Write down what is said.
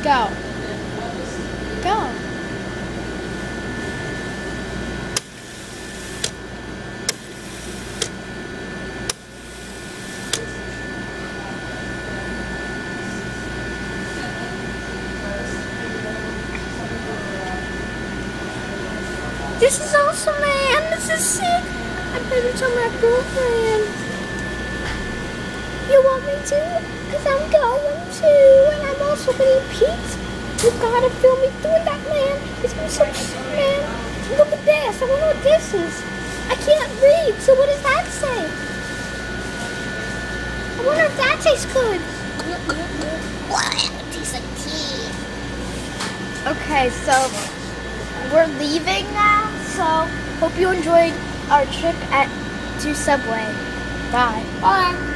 Go. Go. This is awesome, man. This is sick. I better tell my girlfriend. You want me to? Because I'm going to. And I'm also going to eat pizza. You gotta film me doing that, man. It's going to be so sick, man. Look at this. I wonder what this is. I can't read. So what does that say? I wonder if that tastes good. It tastes like tea. Okay, so we're leaving now, so hope you enjoyed our trip to Subway. Bye. Bye.